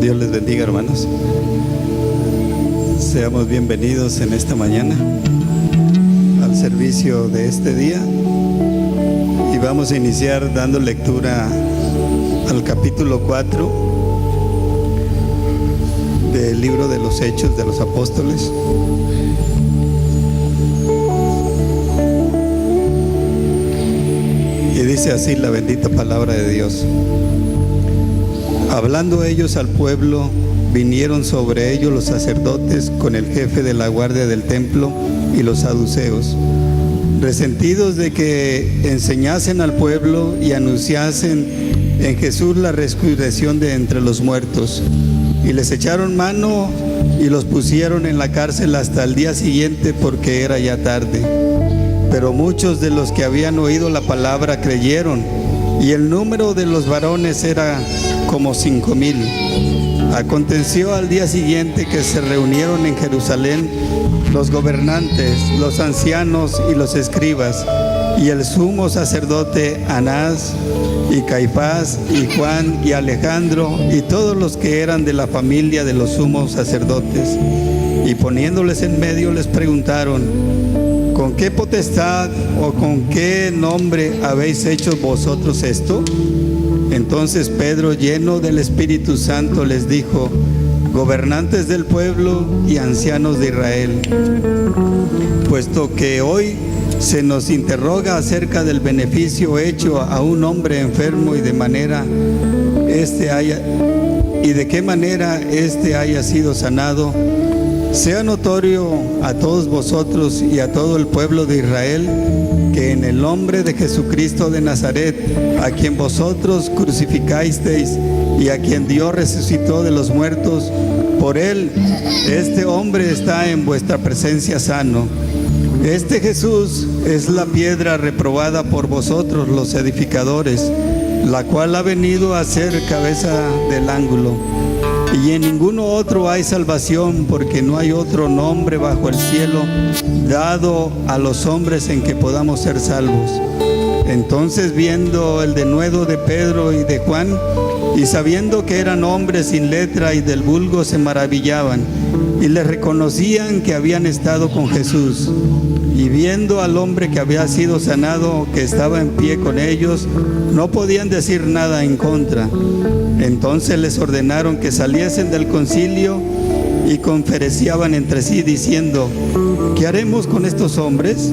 Dios les bendiga, hermanos. Seamos bienvenidos en esta mañana al servicio de este día, y vamos a iniciar dando lectura al capítulo 4 del libro de los Hechos de los Apóstoles. Y dice así la bendita palabra de Dios: hablando ellos al pueblo, vinieron sobre ellos los sacerdotes con el jefe de la guardia del templo y los saduceos, resentidos de que enseñasen al pueblo y anunciasen en Jesús la resurrección de entre los muertos. Y les echaron mano y los pusieron en la cárcel hasta el día siguiente, porque era ya tarde. Pero muchos de los que habían oído la palabra creyeron, y el número de los varones era como 5,000. Aconteció al día siguiente que se reunieron en Jerusalén los gobernantes, los ancianos y los escribas, y el sumo sacerdote Anás, y Caifás, y Juan, y Alejandro, y todos los que eran de la familia de los sumos sacerdotes. Y poniéndoles en medio les preguntaron: ¿con qué potestad o con qué nombre habéis hecho vosotros esto? Entonces Pedro, lleno del Espíritu Santo, les dijo: gobernantes del pueblo y ancianos de Israel, puesto que hoy se nos interroga acerca del beneficio hecho a un hombre enfermo y de qué manera éste haya sido sanado, sea notorio a todos vosotros y a todo el pueblo de Israel que en el nombre de Jesucristo de Nazaret, a quien vosotros crucificasteis y a quien Dios resucitó de los muertos, por él este hombre está en vuestra presencia sano. Este Jesús es la piedra reprobada por vosotros los edificadores, la cual ha venido a ser cabeza del ángulo. Y en ninguno otro hay salvación, porque no hay otro nombre bajo el cielo dado a los hombres en que podamos ser salvos. Entonces, viendo el denuedo de Pedro y de Juan, y sabiendo que eran hombres sin letra y del vulgo, se maravillaban y les reconocían que habían estado con Jesús. Y viendo al hombre que había sido sanado, que estaba en pie con ellos, no podían decir nada en contra. Entonces les ordenaron que saliesen del concilio y conferenciaban entre sí, diciendo: ¿qué haremos con estos hombres?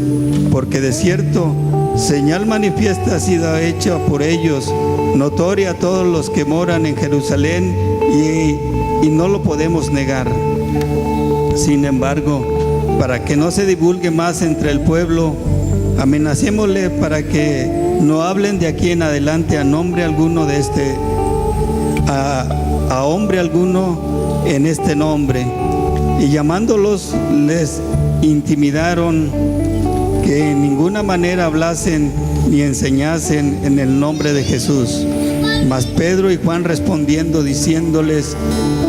Porque de cierto, señal manifiesta ha sido hecha por ellos, notoria a todos los que moran en Jerusalén, y no lo podemos negar. Sin embargo, para que no se divulgue más entre el pueblo, amenacémosle para que no hablen de aquí en adelante a nombre alguno de a hombre alguno en este nombre. Y llamándolos les intimidaron que en ninguna manera hablasen ni enseñasen en el nombre de Jesús. Mas Pedro y Juan respondiendo, diciéndoles: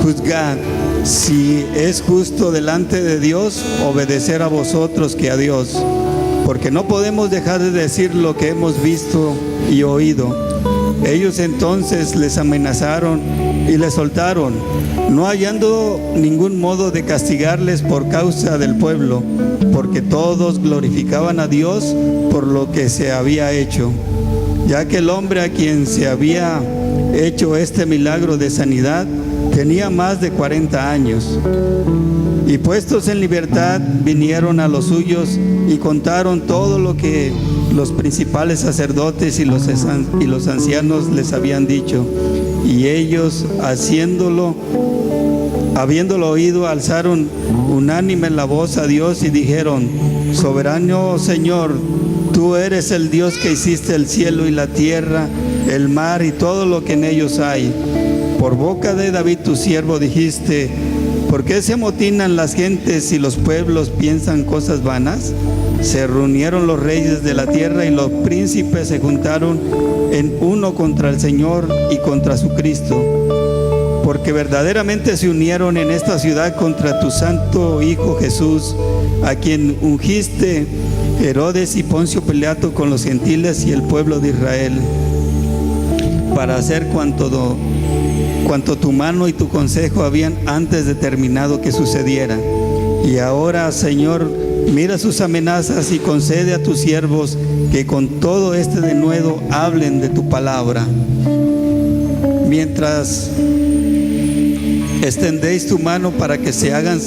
juzgad si es justo delante de Dios obedecer a vosotros que a Dios, porque no podemos dejar de decir lo que hemos visto y oído. Ellos entonces les amenazaron y les soltaron, no hallando ningún modo de castigarles por causa del pueblo, porque todos glorificaban a Dios por lo que se había hecho, ya que el hombre a quien se había hecho este milagro de sanidad tenía más de 40 años. Y puestos en libertad, vinieron a los suyos y contaron todo lo que los principales sacerdotes y los ancianos les habían dicho. Y ellos, habiéndolo oído, alzaron unánime la voz a Dios y dijeron: soberano Señor, tú eres el Dios que hiciste el cielo y la tierra, el mar y todo lo que en ellos hay. Por boca de David tu siervo dijiste: ¿por qué se amotinan las gentes y los pueblos piensan cosas vanas? Se reunieron los reyes de la tierra y los príncipes se juntaron en uno contra el Señor y contra su Cristo, porque verdaderamente se unieron en esta ciudad contra tu santo Hijo Jesús, a quien ungiste Herodes y Poncio Pilato con los gentiles y el pueblo de Israel, para hacer cuanto cuanto tu mano y tu consejo habían antes determinado que sucediera. Y ahora, Señor, mira sus amenazas y concede a tus siervos que con todo este denuedo hablen de tu palabra. Mientras extendéis tu mano para que se hagan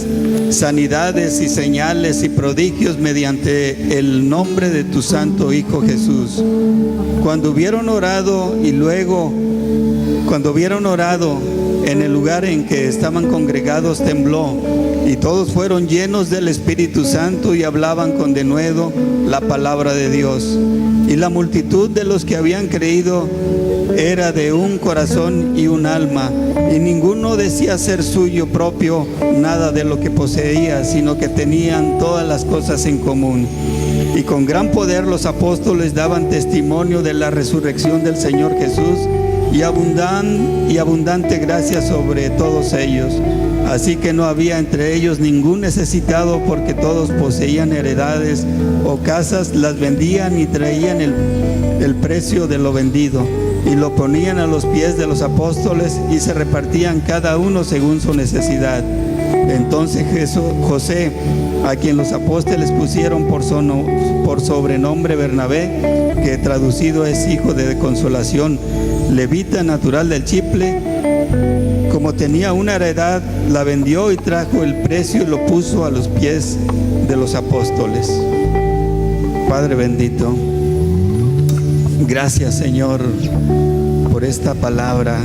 sanidades y señales y prodigios mediante el nombre de tu santo Hijo Jesús. Cuando hubieron orado en el lugar en que estaban congregados tembló, y todos fueron llenos del Espíritu Santo y hablaban con denuedo la palabra de Dios. Y la multitud de los que habían creído era de un corazón y un alma, y ninguno decía ser suyo propio nada de lo que poseía, sino que tenían todas las cosas en común. Y con gran poder los apóstoles daban testimonio de la resurrección del Señor Jesús, y abundante gracia sobre todos ellos. Así que no había entre ellos ningún necesitado, porque todos poseían heredades o casas, las vendían y traían el precio de lo vendido, y lo ponían a los pies de los apóstoles, y se repartían cada uno según su necesidad. Entonces José, a quien los apóstoles pusieron por sobrenombre Bernabé, que traducido es hijo de consolación, levita natural del Chipre, como tenía una heredad, la vendió y trajo el precio y lo puso a los pies de los apóstoles. Padre bendito, gracias, Señor, por esta palabra.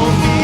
Todo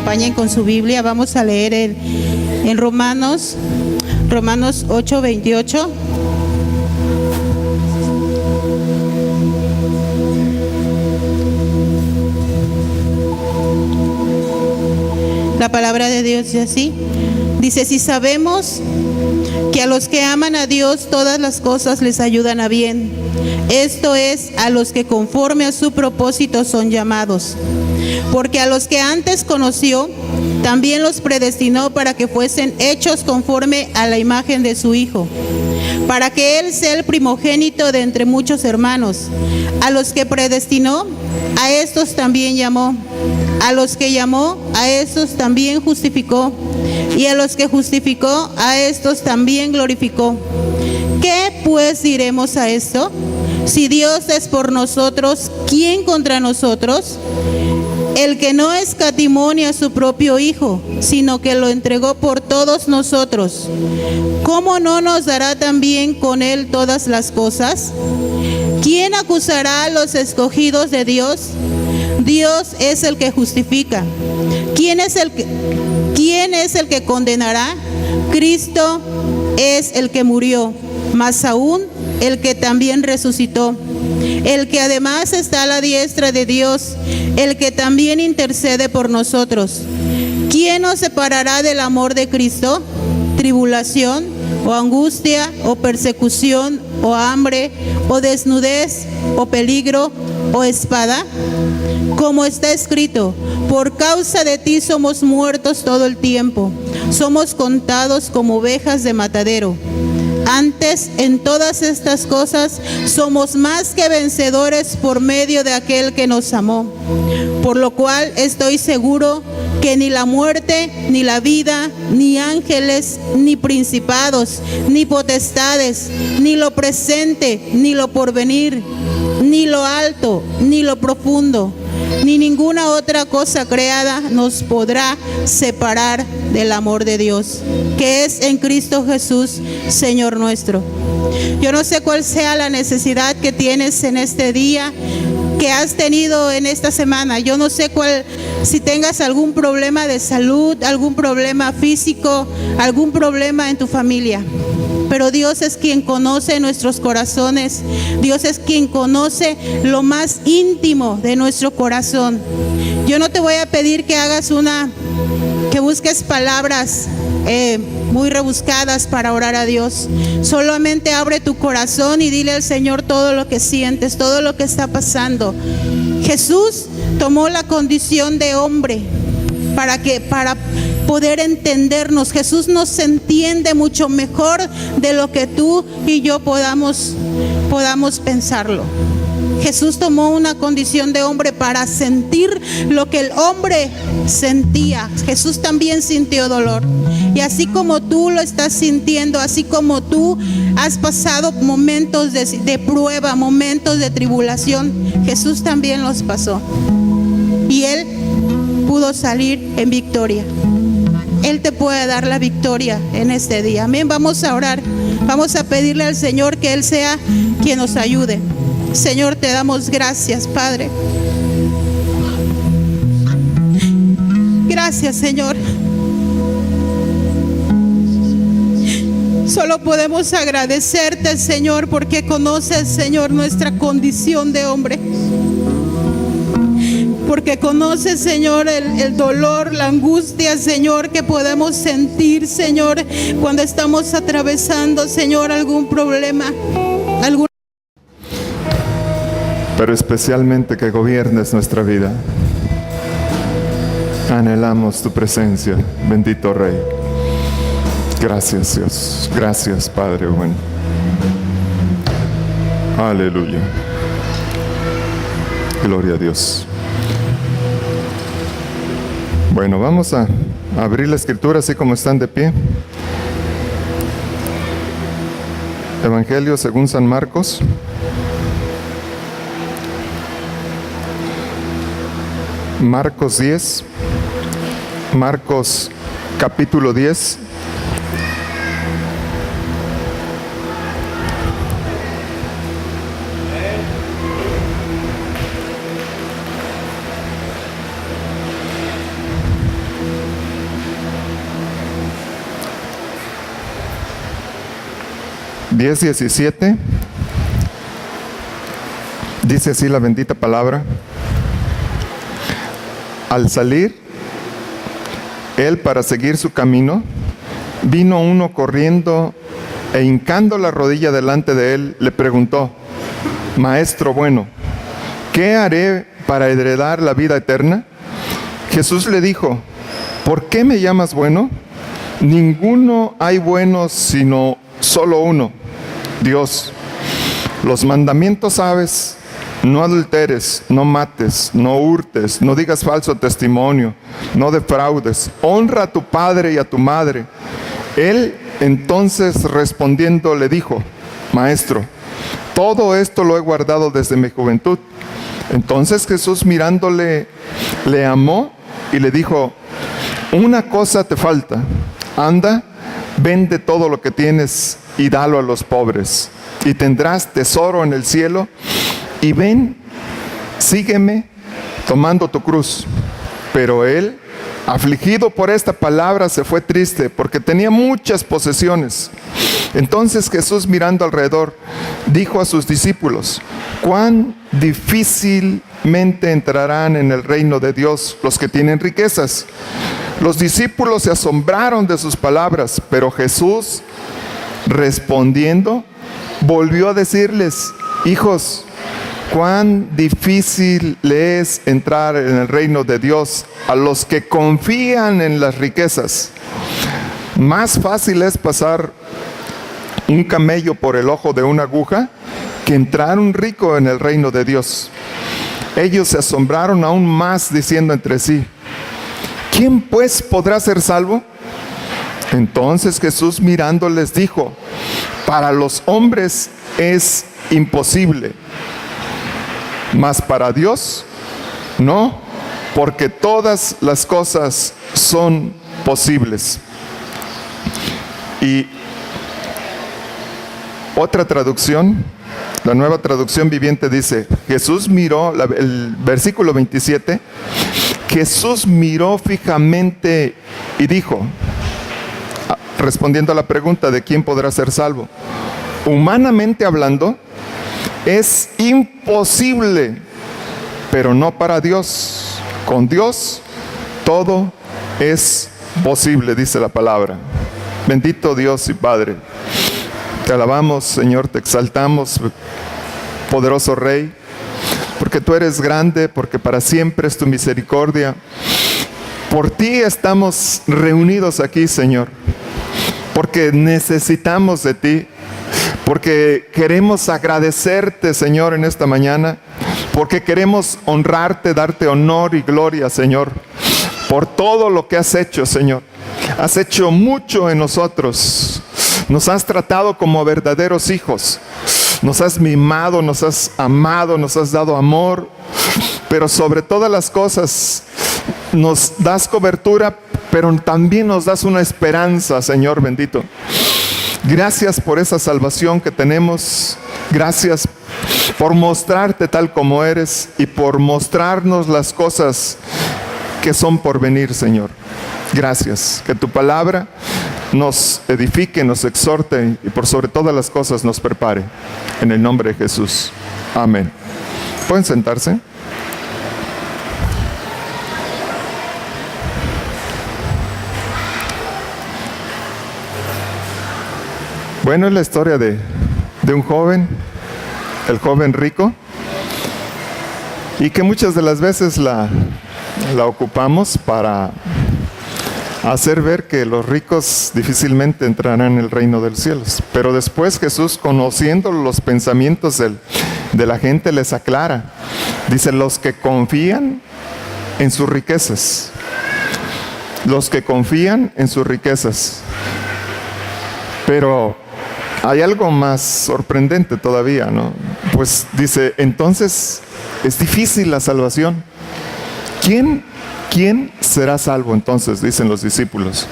acompañen con su Biblia. Vamos a leer en Romanos 8:28. La palabra de Dios dice así. Dice, si sabemos que a los que aman a Dios todas las cosas les ayudan a bien, esto es, a los que conforme a su propósito son llamados. Porque a los que antes conoció, también los predestinó para que fuesen hechos conforme a la imagen de su Hijo, para que Él sea el primogénito de entre muchos hermanos. A los que predestinó, a estos también llamó. A los que llamó, a estos también justificó. Y a los que justificó, a estos también glorificó. ¿Qué pues diremos a esto? Si Dios es por nosotros, ¿quién contra nosotros? El que no escatimó a su propio Hijo, sino que lo entregó por todos nosotros, ¿cómo no nos dará también con Él todas las cosas? ¿Quién acusará a los escogidos de Dios? Dios es el que justifica. ¿Quién es el que condenará? Cristo es el que murió, más aún el que también resucitó, el que además está a la diestra de Dios, el que también intercede por nosotros. ¿Quién nos separará del amor de Cristo? ¿Tribulación, o angustia, o persecución, o hambre, o desnudez, o peligro, o espada? Como está escrito, por causa de ti somos muertos todo el tiempo, somos contados como ovejas de matadero. Antes, en todas estas cosas, somos más que vencedores por medio de aquel que nos amó. Por lo cual estoy seguro que ni la muerte, ni la vida, ni ángeles, ni principados, ni potestades, ni lo presente, ni lo porvenir, ni lo alto, ni lo profundo, ni ninguna otra cosa creada nos podrá separar del amor de Dios, que es en Cristo Jesús, Señor nuestro. Yo no sé cuál sea la necesidad que tienes en este día, que has tenido en esta semana. Yo no sé si tengas algún problema de salud, algún problema físico, algún problema en tu familia. Pero Dios es quien conoce nuestros corazones. Dios es quien conoce lo más íntimo de nuestro corazón. Yo no te voy a pedir que busques palabras muy rebuscadas para orar a Dios. Solamente abre tu corazón y dile al Señor todo lo que sientes, todo lo que está pasando. Jesús tomó la condición de hombre para poder entendernos. Jesús nos entiende mucho mejor de lo que tú y yo podamos pensarlo. Jesús tomó una condición de hombre para sentir lo que el hombre sentía. Jesús también sintió dolor. Y así como tú lo estás sintiendo, así como tú has pasado momentos de prueba, momentos de tribulación, Jesús también los pasó. Y Él pudo salir en victoria. Él te puede dar la victoria en este día. Amén. Vamos a orar. Vamos a pedirle al Señor que Él sea quien nos ayude. Señor, te damos gracias, Padre. Gracias, Señor. Solo podemos agradecerte, Señor, porque conoces, Señor, nuestra condición de hombre. Porque conoces, Señor, el dolor, la angustia, Señor, que podemos sentir, Señor, cuando estamos atravesando, Señor, algún problema, pero especialmente que gobiernes nuestra vida. Anhelamos tu presencia, bendito Rey. Gracias, Dios. Gracias, Padre bueno. Aleluya. Gloria a Dios. Bueno, vamos a abrir la escritura así como están de pie. Evangelio según San Marcos. Marcos 10, Marcos capítulo 10. 10:17. Dice así la bendita palabra: al salir él para seguir su camino, vino uno corriendo e hincando la rodilla delante de él, le preguntó: Maestro bueno, ¿qué haré para heredar la vida eterna? Jesús le dijo: ¿por qué me llamas bueno? Ninguno hay bueno sino solo uno, Dios. Los mandamientos sabes: no adulteres, no mates, no hurtes, no digas falso testimonio, no defraudes, honra a tu padre y a tu madre. Él entonces respondiendo le dijo: Maestro, todo esto lo he guardado desde mi juventud. Entonces Jesús mirándole, le amó y le dijo: una cosa te falta, anda, vende todo lo que tienes y dalo a los pobres, y tendrás tesoro en el cielo, y ven, sígueme tomando tu cruz. Pero él, afligido por esta palabra, se fue triste, porque tenía muchas posesiones. Entonces Jesús, mirando alrededor, dijo a sus discípulos: cuán difícilmente entrarán en el reino de Dios los que tienen riquezas. Los discípulos se asombraron de sus palabras, pero Jesús, respondiendo, volvió a decirles: hijos, cuán difícil le es entrar en el reino de Dios a los que confían en las riquezas. Más fácil es pasar un camello por el ojo de una aguja que entrar un rico en el reino de Dios. Ellos se asombraron aún más, diciendo entre sí: ¿quién pues podrá ser salvo? Entonces Jesús mirándoles dijo: para los hombres es imposible, mas para Dios no, porque todas las cosas son posibles. Y otra traducción, la Nueva Traducción Viviente, dice: Jesús miró, el versículo 27, Jesús miró fijamente y dijo, respondiendo a la pregunta de quién podrá ser salvo: humanamente hablando, es imposible, pero no para Dios. Con Dios todo es posible, dice la palabra. Bendito Dios y Padre, te alabamos, Señor, te exaltamos, poderoso Rey, porque tú eres grande, porque para siempre es tu misericordia. Por ti estamos reunidos aquí, Señor, porque necesitamos de ti, porque queremos agradecerte, Señor, en esta mañana, porque queremos honrarte, darte honor y gloria, Señor, por todo lo que has hecho, Señor. Has hecho mucho en nosotros. Nos has tratado como verdaderos hijos. Nos has mimado, nos has amado, nos has dado amor. Pero sobre todas las cosas, nos das cobertura, pero también nos das una esperanza, Señor bendito. Gracias por esa salvación que tenemos. Gracias por mostrarte tal como eres y por mostrarnos las cosas que son por venir, Señor. Gracias. Que tu palabra nos edifique, nos exhorte y por sobre todas las cosas nos prepare. En el nombre de Jesús. Amén. ¿Pueden sentarse? Bueno, es la historia de un joven, el joven rico, y que muchas de las veces la ocupamos para hacer ver que los ricos difícilmente entrarán en el reino de los cielos. Pero después Jesús, conociendo los pensamientos de la gente, les aclara. Dice: los que confían en sus riquezas. Los que confían en sus riquezas. Pero hay algo más sorprendente todavía, ¿no? Pues dice: entonces es difícil la salvación. ¿Quién será salvo entonces? Dicen los discípulos.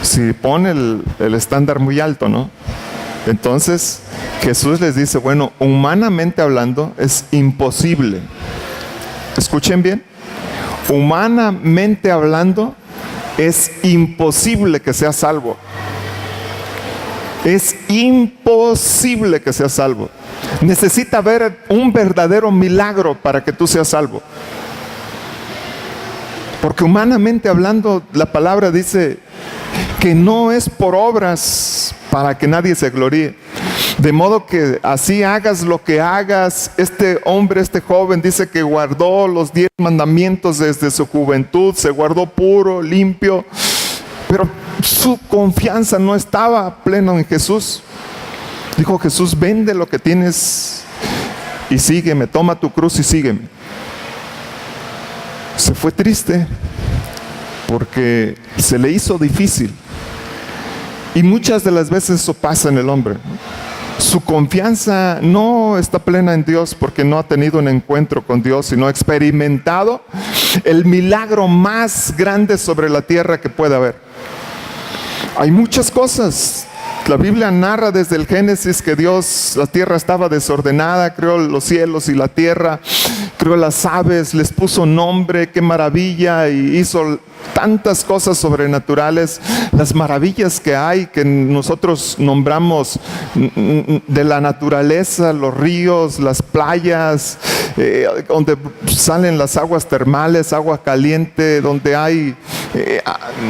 Si pone el estándar muy alto, ¿no? Entonces Jesús les dice: bueno, humanamente hablando es imposible. Escuchen bien. Humanamente hablando es imposible que sea salvo. Es imposible que seas salvo. Necesita haber un verdadero milagro para que tú seas salvo. Porque humanamente hablando, la palabra dice que no es por obras para que nadie se gloríe. De modo que así hagas lo que hagas, este hombre, este joven dice que guardó los 10 mandamientos desde su juventud, se guardó puro, limpio, pero su confianza no estaba plena en Jesús. Dijo Jesús: vende lo que tienes y sígueme, toma tu cruz y sígueme. Se fue triste porque se le hizo difícil. Y muchas de las veces eso pasa en el hombre. Su confianza no está plena en Dios porque no ha tenido un encuentro con Dios, sino ha experimentado el milagro más grande sobre la tierra que puede haber. Hay muchas cosas. La Biblia narra desde el Génesis que Dios, la tierra estaba desordenada, creó los cielos y la tierra, creó las aves, les puso nombre, qué maravilla, y hizo tantas cosas sobrenaturales. Las maravillas que hay, que nosotros nombramos de la naturaleza, los ríos, las playas, donde salen las aguas termales, agua caliente, donde hay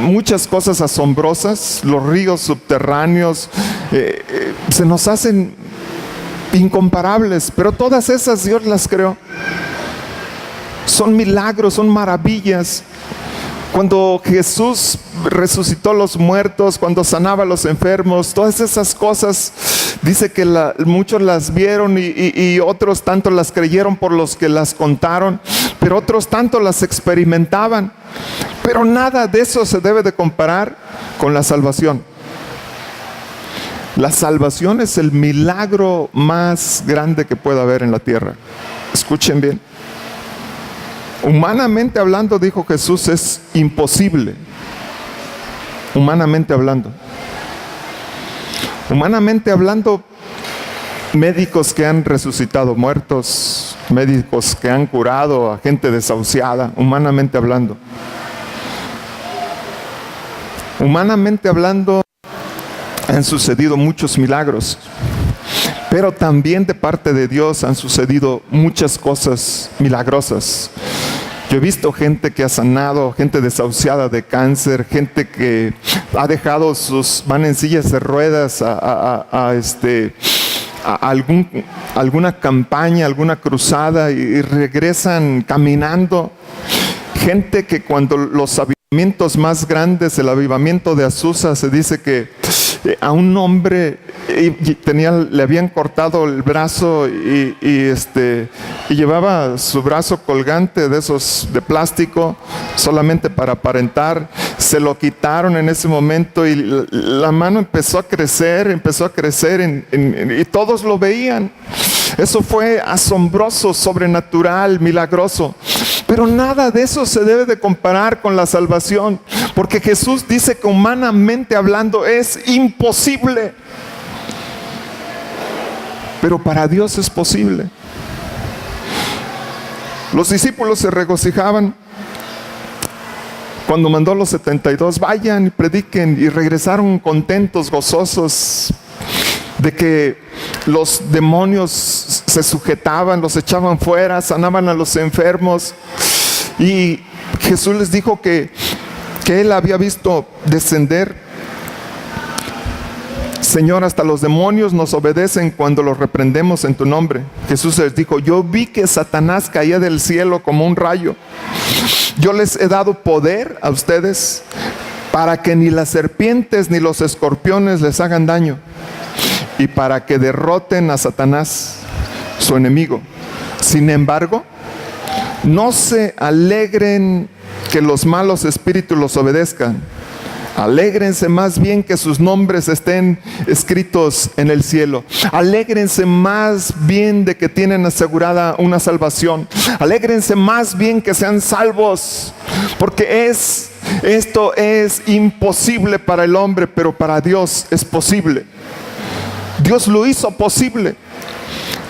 muchas cosas asombrosas, los ríos subterráneos, se nos hacen incomparables, pero todas esas Dios las creó. Son milagros, son maravillas. Cuando Jesús resucitó a los muertos, cuando sanaba a los enfermos, todas esas cosas, dice que muchos las vieron y otros tanto las creyeron por los que las contaron, pero otros tanto las experimentaban. Pero nada de eso se debe de comparar con la salvación. La salvación es el milagro más grande que pueda haber en la tierra. Escuchen bien. Humanamente hablando, dijo Jesús, es imposible. Humanamente hablando. Humanamente hablando, médicos que han resucitado muertos, médicos que han curado a gente desahuciada, humanamente hablando. Humanamente hablando, han sucedido muchos milagros, pero también de parte de Dios han sucedido muchas cosas milagrosas. Yo he visto gente que ha sanado, gente desahuciada de cáncer, gente que ha dejado van en sillas de ruedas a alguna campaña, alguna cruzada y regresan caminando. Gente que cuando los avivamientos más grandes, el avivamiento de Azusa, se dice que a un hombre le habían cortado el brazo y llevaba su brazo colgante de esos de plástico solamente para aparentar. Se lo quitaron en ese momento y la mano empezó a crecer y todos lo veían. Eso fue asombroso, sobrenatural, milagroso. Pero nada de eso se debe de comparar con la salvación, porque Jesús dice que humanamente hablando es imposible, pero para Dios es posible. Los discípulos se regocijaban cuando mandó a los 72, vayan y prediquen, y regresaron contentos, gozosos de que los demonios se sujetaban, los echaban fuera, sanaban a los enfermos. Y Jesús les dijo que Él había visto descender, Señor, hasta los demonios nos obedecen cuando los reprendemos en tu nombre. Jesús les dijo, yo vi que Satanás caía del cielo como un rayo. Yo les he dado poder a ustedes para que ni las serpientes ni los escorpiones les hagan daño, y para que derroten a Satanás, su enemigo. Sin embargo, no se alegren que los malos espíritus los obedezcan. Alégrense más bien que sus nombres estén escritos en el cielo. Alégrense más bien de que tienen asegurada una salvación. Alégrense más bien que sean salvos, porque esto es imposible para el hombre, pero para Dios es posible. Dios lo hizo posible.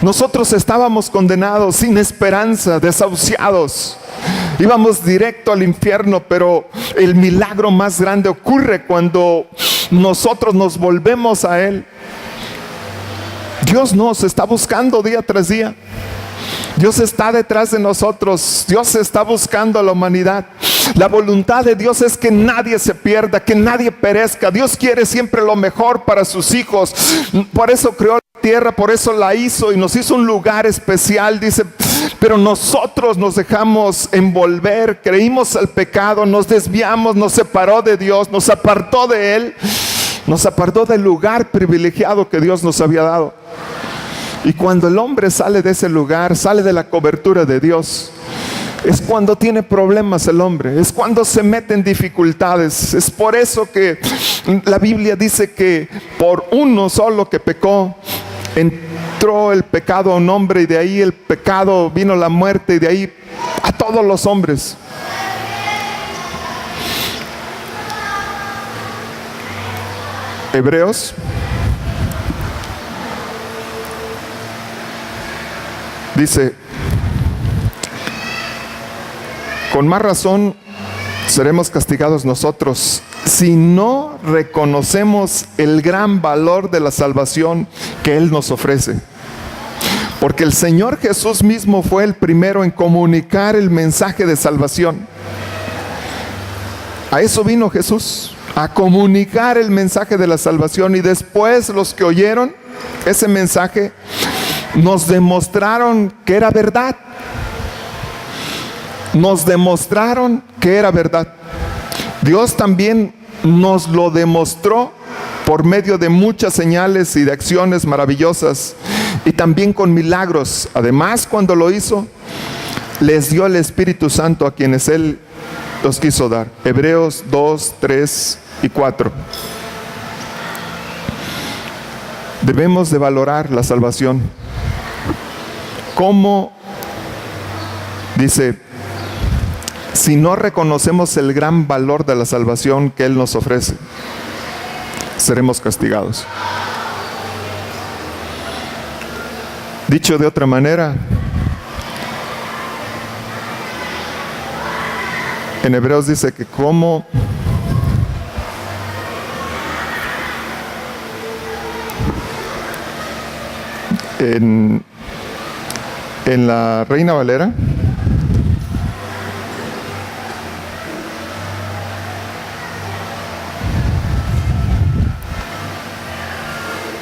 Nosotros estábamos condenados, sin esperanza, desahuciados. Íbamos directo al infierno, pero el milagro más grande ocurre cuando nosotros nos volvemos a Él. Dios nos está buscando día tras día. Dios está detrás de nosotros. Dios está buscando a la humanidad. La voluntad de Dios es que nadie se pierda, que nadie perezca. Dios quiere siempre lo mejor para sus hijos. Por eso creó la tierra, por eso la hizo y nos hizo un lugar especial. Dice, pero nosotros nos dejamos envolver, creímos al pecado, nos desviamos, nos separó de Dios, nos apartó de Él, nos apartó del lugar privilegiado que Dios nos había dado. Y cuando el hombre sale de ese lugar, sale de la cobertura de Dios, es cuando tiene problemas el hombre, es cuando se mete en dificultades. Es por eso que la Biblia dice que por uno solo que pecó, entró el pecado a un hombre, y de ahí el pecado vino la muerte, y de ahí a todos los hombres. Hebreos dice, con más razón seremos castigados nosotros si no reconocemos el gran valor de la salvación que Él nos ofrece. Porque el Señor Jesús mismo fue el primero en comunicar el mensaje de salvación. A eso vino Jesús, a comunicar el mensaje de la salvación. Y después los que oyeron ese mensaje nos demostraron que era verdad. Nos demostraron que era verdad. Dios también nos lo demostró por medio de muchas señales y de acciones maravillosas, y también con milagros. Además, cuando lo hizo, les dio el Espíritu Santo a quienes Él los quiso dar. Hebreos 2, 3 y 4. Debemos de valorar la salvación. ¿Cómo? Dice, si no reconocemos el gran valor de la salvación que Él nos ofrece, seremos castigados. Dicho de otra manera, en Hebreos dice que como en la Reina Valera,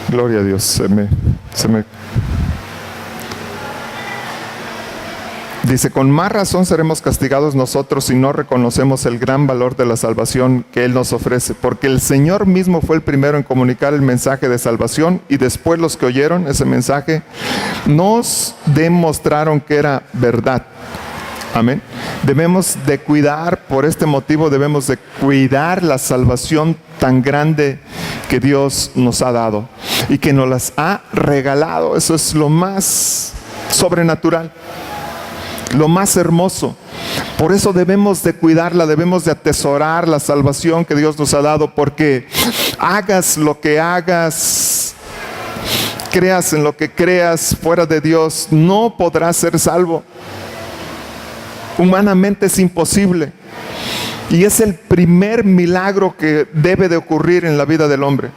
gloria a Dios, se me dice, con más razón seremos castigados nosotros si no reconocemos el gran valor de la salvación que Él nos ofrece, porque el Señor mismo fue el primero en comunicar el mensaje de salvación, y después los que oyeron ese mensaje nos demostraron que era verdad. Amén. Debemos de cuidar, por este motivo debemos de cuidar la salvación tan grande que Dios nos ha dado y que nos las ha regalado. Eso es lo más sobrenatural, lo más hermoso. Por eso debemos de cuidarla, debemos de atesorar la salvación que Dios nos ha dado, porque hagas lo que hagas, creas en lo que creas, fuera de Dios no podrás ser salvo. Humanamente es imposible. Y es el primer milagro que debe de ocurrir en la vida del hombre.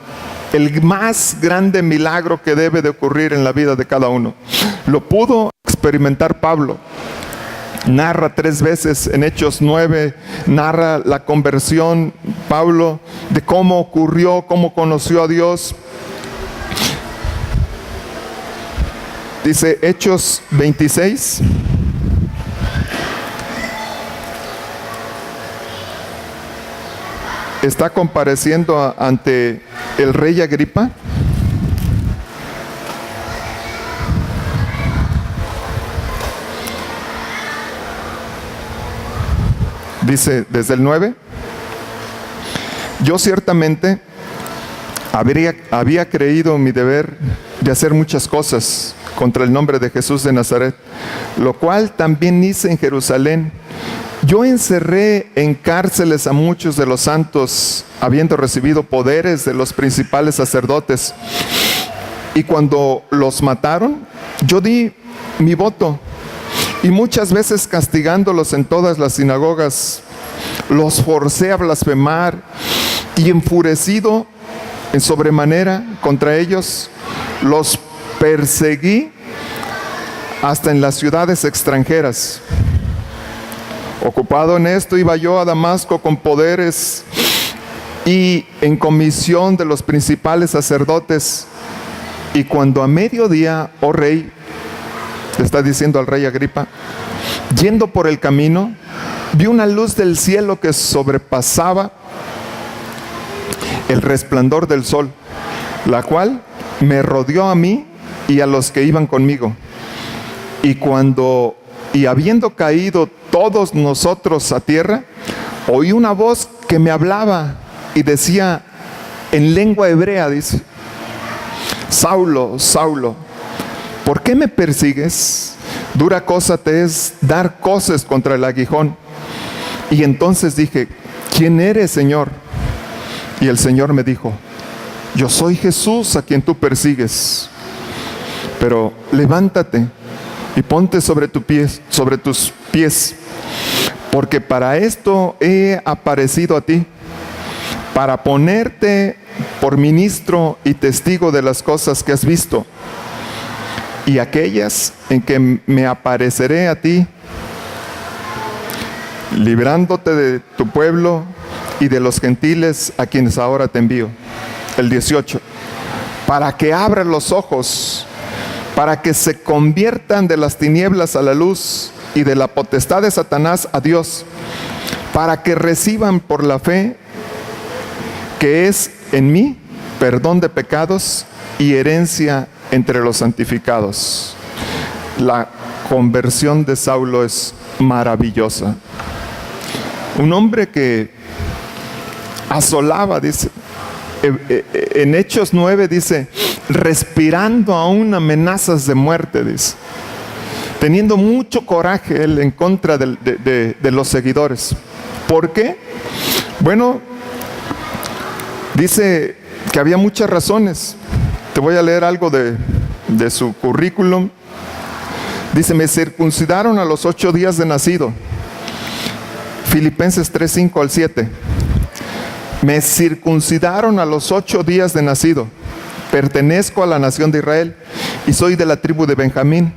El más grande milagro que debe de ocurrir en la vida de cada uno. Lo pudo experimentar Pablo. Narra 3 veces en Hechos 9, narra la conversión, Pablo, de cómo ocurrió, cómo conoció a Dios. Dice Hechos 26. Está compareciendo ante el rey Agripa. Dice desde el 9, yo ciertamente había creído mi deber de hacer muchas cosas contra el nombre de Jesús de Nazaret, lo cual también hice en Jerusalén. Yo encerré en cárceles a muchos de los santos, habiendo recibido poderes de los principales sacerdotes. Y cuando los mataron, yo di mi voto. Y muchas veces castigándolos en todas las sinagogas, los forcé a blasfemar. Y enfurecido, en sobremanera contra ellos, los perseguí hasta en las ciudades extranjeras. Ocupado en esto, iba yo a Damasco con poderes y en comisión de los principales sacerdotes. Y cuando a mediodía, oh rey, le está diciendo al rey Agripa, yendo por el camino, vi una luz del cielo que sobrepasaba el resplandor del sol, la cual me rodeó a mí y a los que iban conmigo. Y habiendo caído todos nosotros a tierra, oí una voz que me hablaba y decía en lengua hebrea, dice: Saulo, Saulo, ¿por qué me persigues? Dura cosa te es dar coces contra el aguijón. Y entonces dije: ¿quién eres, Señor? Y el Señor me dijo: yo soy Jesús a quien tú persigues. Pero levántate y ponte sobre tus pies, porque para esto he aparecido a ti, para ponerte por ministro y testigo de las cosas que has visto, y aquellas en que me apareceré a ti, librándote de tu pueblo y de los gentiles a quienes ahora te envío. El 18, para que abran los ojos, para que se conviertan de las tinieblas a la luz y de la potestad de Satanás a Dios, para que reciban por la fe que es en mí perdón de pecados y herencia entre los santificados. La conversión de Saulo es maravillosa. Un hombre que asolaba, dice, en Hechos 9 dice, respirando aún amenazas de muerte, dice, teniendo mucho coraje él en contra de los seguidores. ¿Por qué? Bueno, dice que había muchas razones. Te voy a leer algo de su currículum. Dice: me circuncidaron a los 8 días de nacido. Filipenses 3, 5 al 7. Me circuncidaron a los 8 días de nacido. Pertenezco a la nación de Israel y soy de la tribu de Benjamín.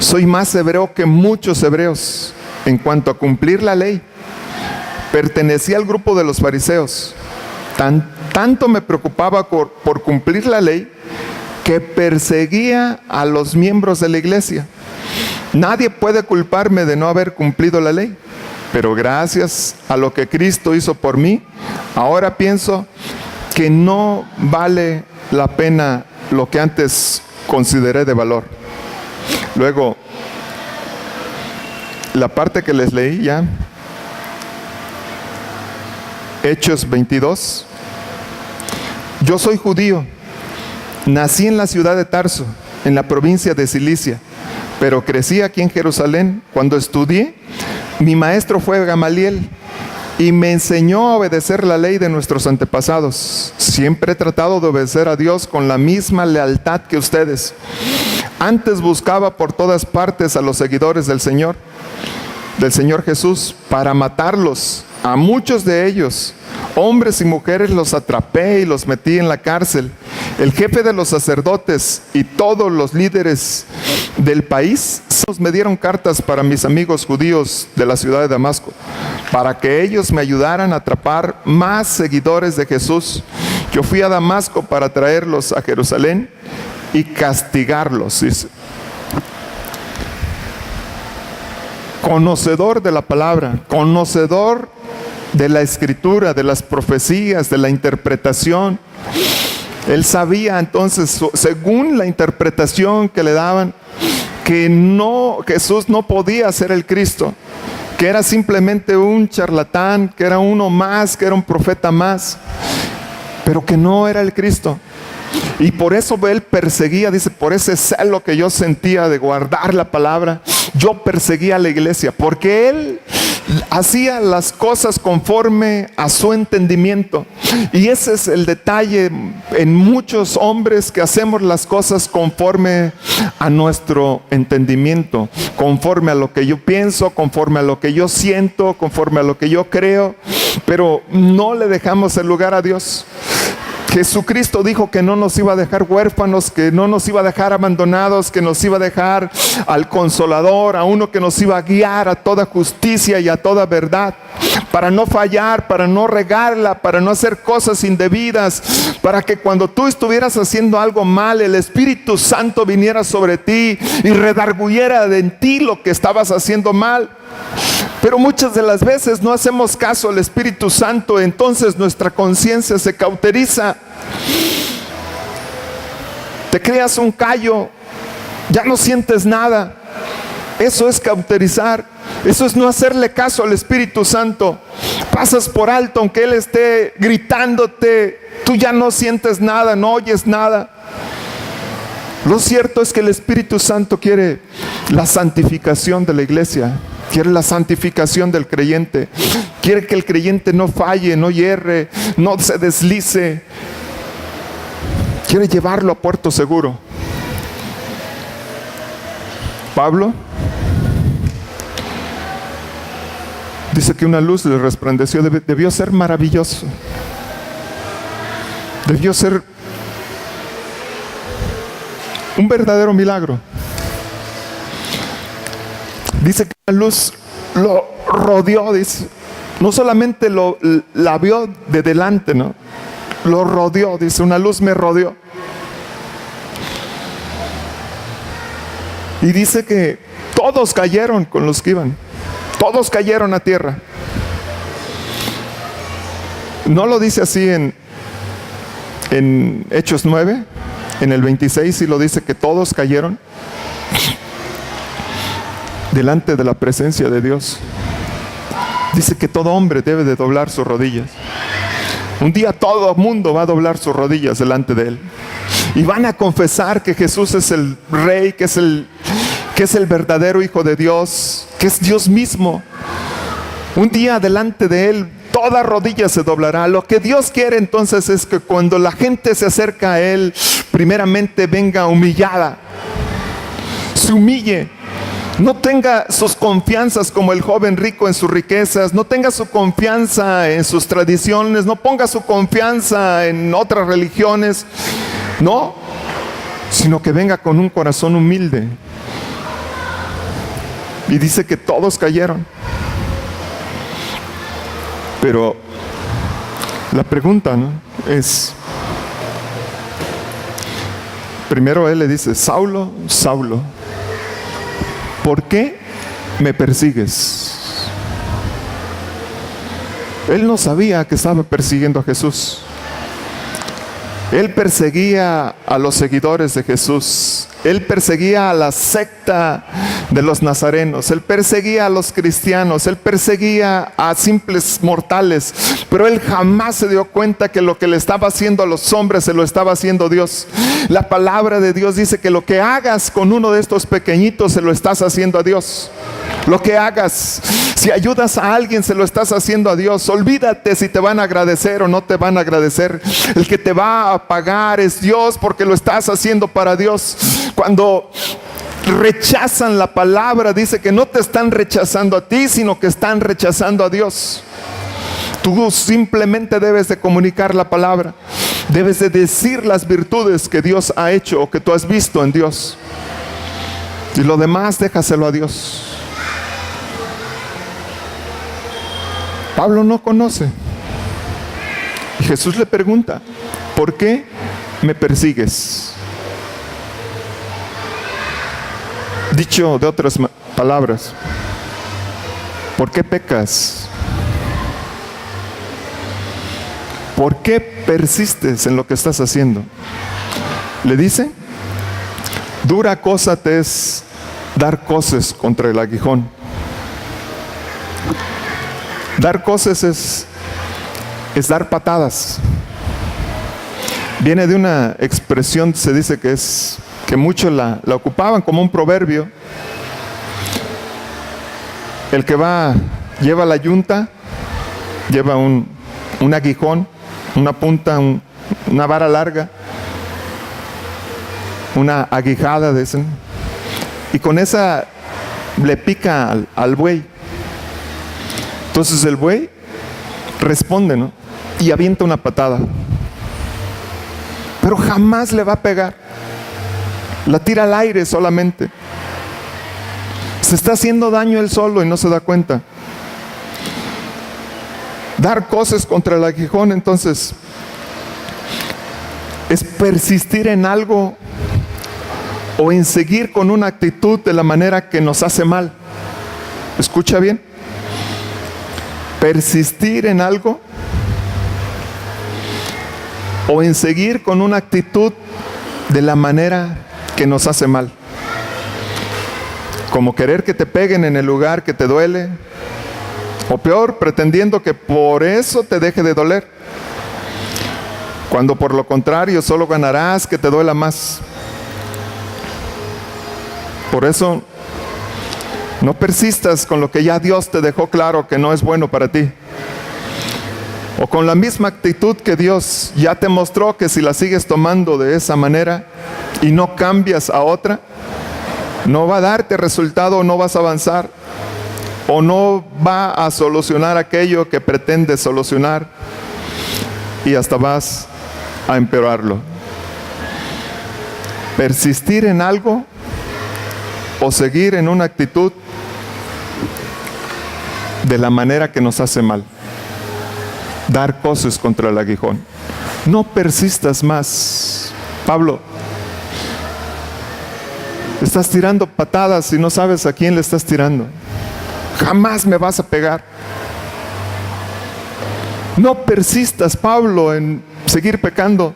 Soy más hebreo que muchos hebreos en cuanto a cumplir la ley. Pertenecía al grupo de los fariseos. Tanto me preocupaba por cumplir la ley que perseguía a los miembros de la iglesia. Nadie puede culparme de no haber cumplido la ley, pero gracias a lo que Cristo hizo por mí, ahora pienso que no vale la pena lo que antes consideré de valor. Luego, la parte que les leí ya, Hechos 22. Yo soy judío, nací en la ciudad de Tarso, en la provincia de Cilicia, pero crecí aquí en Jerusalén. Cuando estudié, mi maestro fue Gamaliel y me enseñó a obedecer la ley de nuestros antepasados. Siempre he tratado de obedecer a Dios con la misma lealtad que ustedes. Antes buscaba por todas partes a los seguidores del Señor Jesús para matarlos. A muchos de ellos, hombres y mujeres, los atrapé y los metí en la cárcel. El jefe de los sacerdotes y todos los líderes del país me dieron cartas para mis amigos judíos de la ciudad de Damasco, para que ellos me ayudaran a atrapar más seguidores de Jesús. Yo fui a Damasco para traerlos a Jerusalén y castigarlos, dice. Conocedor de la palabra, conocedor de la escritura, de las profecías, de la interpretación. Él sabía entonces, según la interpretación que le daban, que Jesús no podía ser el Cristo, que era simplemente un charlatán, que era uno más, que era un profeta más, pero que no era el Cristo. Y por eso él perseguía, dice, por ese celo que yo sentía de guardar la palabra, yo perseguía a la iglesia, porque él hacía las cosas conforme a su entendimiento. Y ese es el detalle en muchos hombres, que hacemos las cosas conforme a nuestro entendimiento, conforme a lo que yo pienso, conforme a lo que yo siento, conforme a lo que yo creo, pero no le dejamos el lugar a Dios. Jesucristo dijo que no nos iba a dejar huérfanos, que no nos iba a dejar abandonados, que nos iba a dejar al Consolador, a uno que nos iba a guiar a toda justicia y a toda verdad, para no fallar, para no regarla, para no hacer cosas indebidas, para que cuando tú estuvieras haciendo algo mal, el Espíritu Santo viniera sobre ti y redarguyera en ti lo que estabas haciendo mal. Pero muchas de las veces no hacemos caso al Espíritu Santo, entonces nuestra conciencia se cauteriza. Te creas un callo, ya no sientes nada. Eso es cauterizar, eso es no hacerle caso al Espíritu Santo. Pasas por alto aunque Él esté gritándote, tú ya no sientes nada, no oyes nada. Lo cierto es que el Espíritu Santo quiere la santificación de la iglesia, quiere la santificación del creyente, quiere que el creyente no falle, no hierre, no se deslice, quiere llevarlo a puerto seguro. Pablo dice que una luz le resplandeció, debió ser maravilloso, debió ser un verdadero milagro. Dice que la luz lo rodeó, dice, no solamente la vio de delante, ¿no? Lo rodeó, dice, una luz me rodeó. Y dice que todos cayeron con los que iban, todos cayeron a tierra. No lo dice así en Hechos 9, en el 26 sí lo dice que todos cayeron delante de la presencia de Dios. Dice que todo hombre debe de doblar sus rodillas. Un día todo el mundo va a doblar sus rodillas delante de Él. Y van a confesar que Jesús es el Rey, que es el verdadero Hijo de Dios, que es Dios mismo. Un día delante de Él toda rodilla se doblará. Lo que Dios quiere entonces es que cuando la gente se acerca a Él, primeramente venga humillada, se humille, no tenga sus confianzas como el joven rico en sus riquezas, no tenga su confianza en sus tradiciones, no ponga su confianza en otras religiones, no, sino que venga con un corazón humilde. Y dice que todos cayeron. Pero la pregunta, ¿no?, es, primero Él le dice, Saulo, Saulo, ¿por qué me persigues? Él no sabía que estaba persiguiendo a Jesús. Él perseguía a los seguidores de Jesús. Él perseguía a la secta de los nazarenos. Él perseguía a los cristianos. Él perseguía a simples mortales. Pero él jamás se dio cuenta que lo que le estaba haciendo a los hombres se lo estaba haciendo Dios. La palabra de Dios dice que lo que hagas con uno de estos pequeñitos se lo estás haciendo a Dios. Lo que hagas, si ayudas a alguien, se lo estás haciendo a Dios. Olvídate si te van a agradecer o no te van a agradecer. El que te va a pagar es Dios, porque lo estás haciendo para Dios. Cuando rechazan la palabra, dice que no te están rechazando a ti, sino que están rechazando a Dios. Tú simplemente debes de comunicar la palabra. Debes de decir las virtudes que Dios ha hecho o que tú has visto en Dios. Y lo demás déjaselo a Dios. Pablo no conoce. Y Jesús le pregunta, ¿por qué me persigues? Dicho de otras palabras, ¿por qué pecas? ¿Por qué persistes en lo que estás haciendo? Le dice, dura cosa te es dar coces contra el aguijón. Dar coces es dar patadas. Viene de una expresión, se dice que muchos la ocupaban como un proverbio. El que lleva la yunta, lleva un aguijón, una punta, una vara larga, una aguijada, dicen, y con esa le pica al buey. Entonces el buey responde, ¿no?, y avienta una patada. pero jamás le va a pegar. La tira al aire solamente. Se está haciendo daño él solo y no se da cuenta. Dar cosas contra el aguijón, entonces, es persistir en algo o en seguir con una actitud de la manera que nos hace mal. ¿Escucha bien? Persistir en algo o en seguir con una actitud de la manera que nos hace mal. Como querer que te peguen en el lugar que te duele, o peor, pretendiendo que por eso te deje de doler, cuando por lo contrario solo ganarás que te duela más. Por eso, no persistas con lo que ya Dios te dejó claro que no es bueno para ti, o con la misma actitud que Dios ya te mostró que si la sigues tomando de esa manera y no cambias a otra, no va a darte resultado, no vas a avanzar, o no va a solucionar aquello que pretendes solucionar, y hasta vas a empeorarlo. Persistir en algo o seguir en una actitud de la manera que nos hace mal. Dar cosas contra el aguijón. No persistas más. Pablo, estás tirando patadas y no sabes a quién le estás tirando. Jamás me vas a pegar. No persistas, Pablo, en seguir pecando.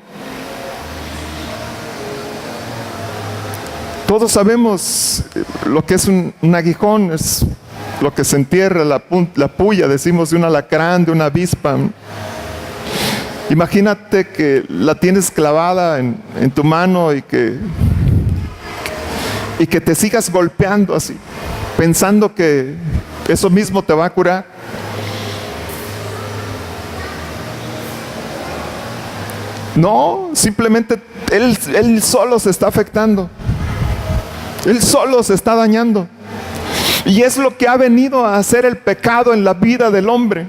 Todos sabemos lo que es un aguijón, es lo que se entierra, la puya, decimos, de un alacrán, de una avispa. Imagínate que la tienes clavada en tu mano y que te sigas golpeando así, pensando que eso mismo te va a curar. No, simplemente él solo se está afectando. Él solo se está dañando. Y es lo que ha venido a hacer el pecado en la vida del hombre.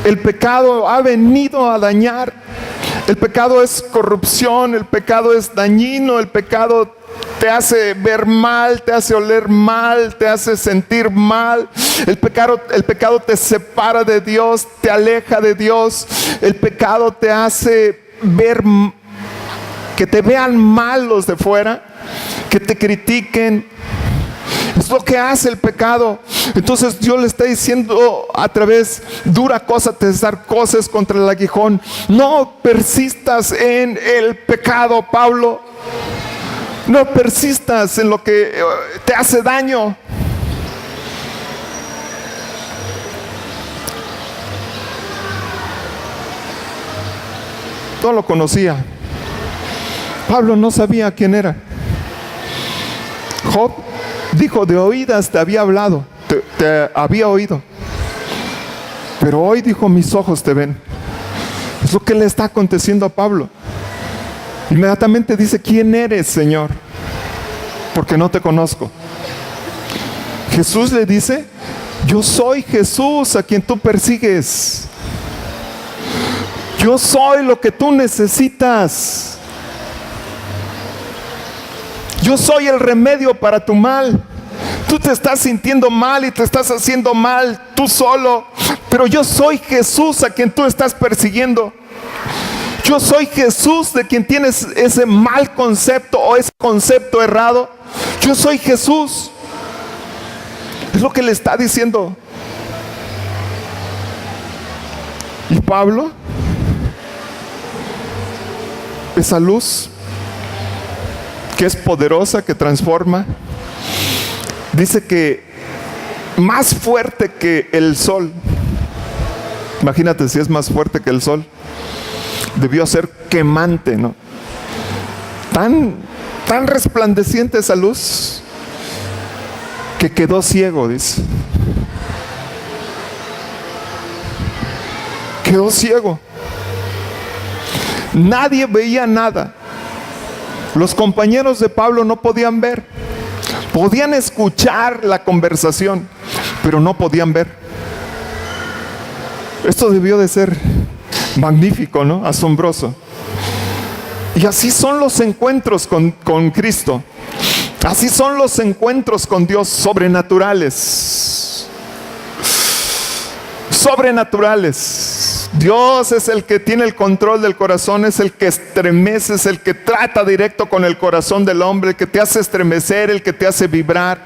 El pecado ha venido a dañar. El pecado es corrupción, el pecado es dañino, el pecado te hace ver mal, te hace oler mal, te hace sentir mal. El pecado te separa de Dios, te aleja de Dios. El pecado te hace ver, que te vean mal los de fuera, que te critiquen. Es lo que hace el pecado. Entonces Dios le está diciendo a través, dura cosa te es dar cosas contra el aguijón. No persistas en el pecado, Pablo. No persistas en lo que te hace daño. No lo conocía. Pablo no sabía quién era. Job dijo, de oídas te había hablado, te había oído, pero hoy dijo, mis ojos te ven. Es lo que le está aconteciendo a Pablo. Inmediatamente dice, ¿quién eres, Señor? Porque no te conozco. Jesús le dice, yo soy Jesús a quien tú persigues. Yo soy lo que tú necesitas. Yo soy el remedio para tu mal. Tú te estás sintiendo mal y te estás haciendo mal tú solo, pero yo soy Jesús a quien tú estás persiguiendo. Yo soy Jesús de quien tienes ese mal concepto o ese concepto errado. Yo soy Jesús. Es lo que le está diciendo. Y Pablo, esa luz que es poderosa, que transforma, dice que más fuerte que el sol. Imagínate si es más fuerte que el sol. Debió ser quemante, ¿no? Tan resplandeciente esa luz que quedó ciego, dice. Quedó ciego. Nadie veía nada. Los compañeros de Pablo no podían ver. Podían escuchar la conversación, pero no podían ver. Esto debió de ser magnífico, ¿no? Asombroso. Y así son los encuentros con Cristo. Así son los encuentros con Dios, sobrenaturales. Sobrenaturales. Dios es el que tiene el control del corazón, es el que estremece, es el que trata directo con el corazón del hombre, el que te hace estremecer, el que te hace vibrar,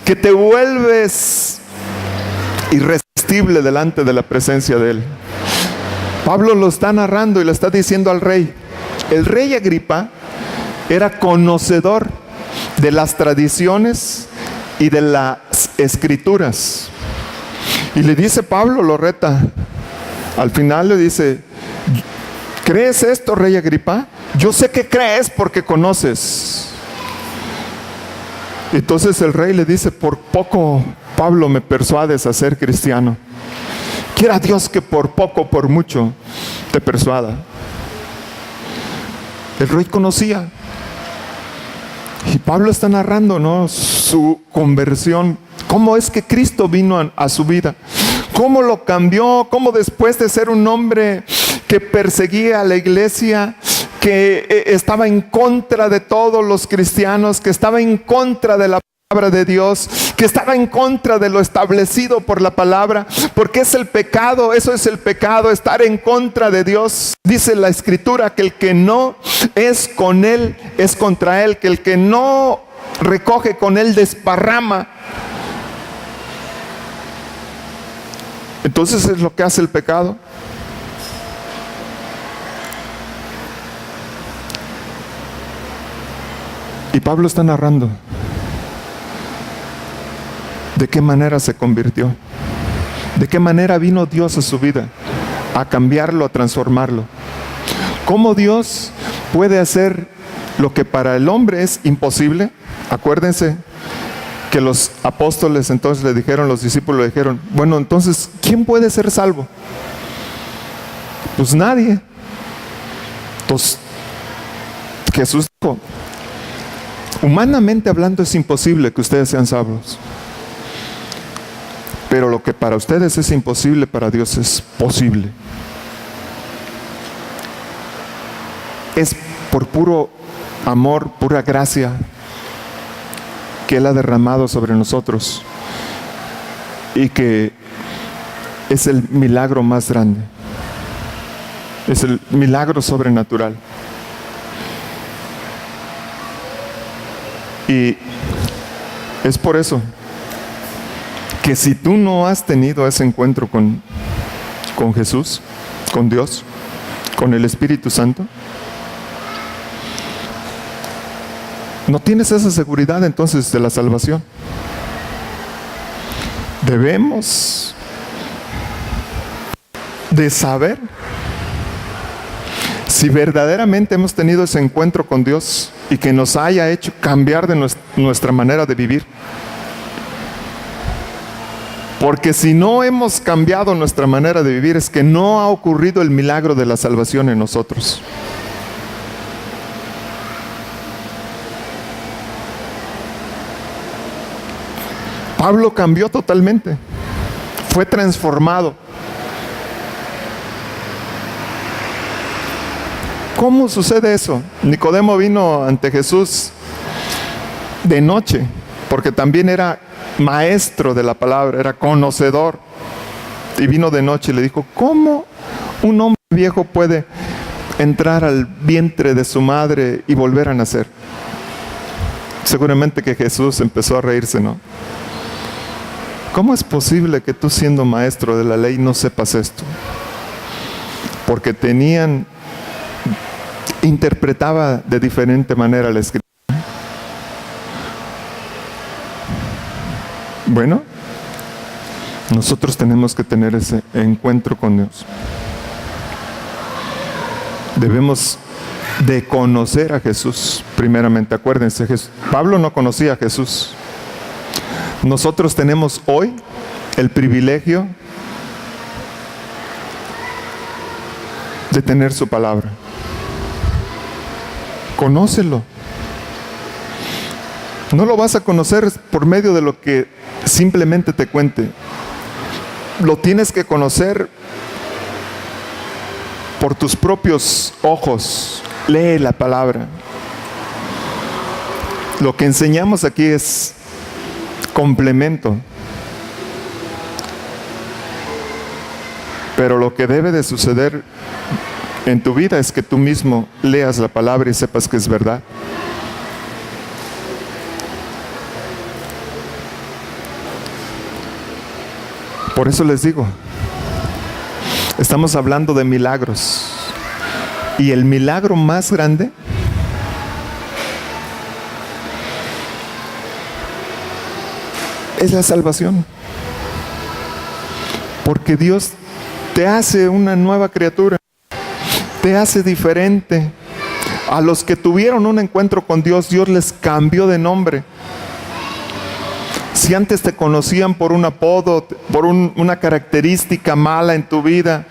que te vuelves irresistible delante de la presencia de Él. Pablo lo está narrando y le está diciendo al rey. El rey Agripa era conocedor de las tradiciones y de las escrituras. Y le dice, Pablo lo reta. Al final le dice, ¿crees esto, rey Agripa? Yo sé que crees porque conoces. Entonces el rey le dice, por poco, Pablo, me persuades a ser cristiano. Quiera Dios que por poco, por mucho, te persuada. El rey conocía. Y Pablo está narrando, ¿no?, su conversión. Cómo es que Cristo vino a su vida. Cómo lo cambió. Cómo después de ser un hombre que perseguía a la iglesia, que estaba en contra de todos los cristianos, que estaba en contra de la palabra de Dios, que estaba en contra de lo establecido por la palabra, porque es el pecado, eso es el pecado, estar en contra de Dios. Dice la escritura que el que no es con Él es contra Él, que el que no recoge con Él desparrama. Entonces es lo que hace el pecado. Y Pablo está narrando de qué manera se convirtió, de qué manera vino Dios a su vida, a cambiarlo, a transformarlo. Cómo Dios puede hacer lo que para el hombre es imposible. Acuérdense que los apóstoles entonces le dijeron, los discípulos le dijeron, bueno, entonces, ¿quién puede ser salvo? Pues nadie. Entonces, Jesús dijo, humanamente hablando es imposible que ustedes sean salvos. Pero lo que para ustedes es imposible, para Dios es posible. Es por puro amor, pura gracia que Él ha derramado sobre nosotros, y que es el milagro más grande, es el milagro sobrenatural. Y es por eso que si tú no has tenido ese encuentro con Jesús, con Dios, con el Espíritu Santo, no tienes esa seguridad entonces de la salvación. Debemos de saber si verdaderamente hemos tenido ese encuentro con Dios y que nos haya hecho cambiar de nuestra manera de vivir. Porque si no hemos cambiado nuestra manera de vivir, es que no ha ocurrido el milagro de la salvación en nosotros. Pablo cambió totalmente, fue transformado. ¿Cómo sucede eso? Nicodemo vino ante Jesús de noche, porque también era maestro de la palabra, era conocedor, y vino de noche y le dijo, ¿cómo un hombre viejo puede entrar al vientre de su madre y volver a nacer? Seguramente que Jesús empezó a reírse, ¿no? ¿Cómo es posible que tú, siendo maestro de la ley, no sepas esto? Porque interpretaba de diferente manera la escritura. Bueno, nosotros tenemos que tener ese encuentro con Dios. Debemos de conocer a Jesús primeramente. Acuérdense, Pablo no conocía a Jesús. Nosotros tenemos hoy el privilegio de tener su palabra. Conócelo. No lo vas a conocer por medio de lo que simplemente te cuente. Lo tienes que conocer por tus propios ojos, lee la palabra. Lo que enseñamos aquí es complemento. Pero lo que debe de suceder en tu vida es que tú mismo leas la palabra y sepas que es verdad. Por eso les digo, estamos hablando de milagros. Y el milagro más grande es la salvación. Porque Dios te hace una nueva criatura, te hace diferente. A los que tuvieron un encuentro con Dios, Dios les cambió de nombre. Si antes te conocían por un apodo, por una característica mala en tu vida,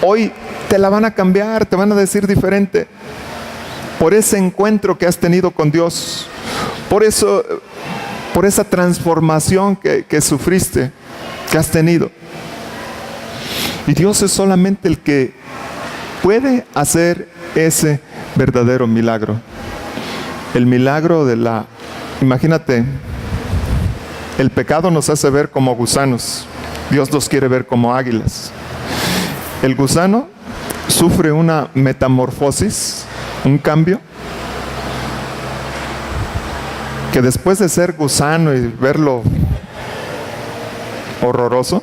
hoy te la van a cambiar, te van a decir diferente. Por ese encuentro que has tenido con Dios, por esa transformación que sufriste, que has tenido. Y Dios es solamente el que puede hacer ese verdadero milagro. El milagro imagínate, el pecado nos hace ver como gusanos. Dios nos quiere ver como águilas. El gusano sufre una metamorfosis, un cambio, que después de ser gusano y verlo horroroso,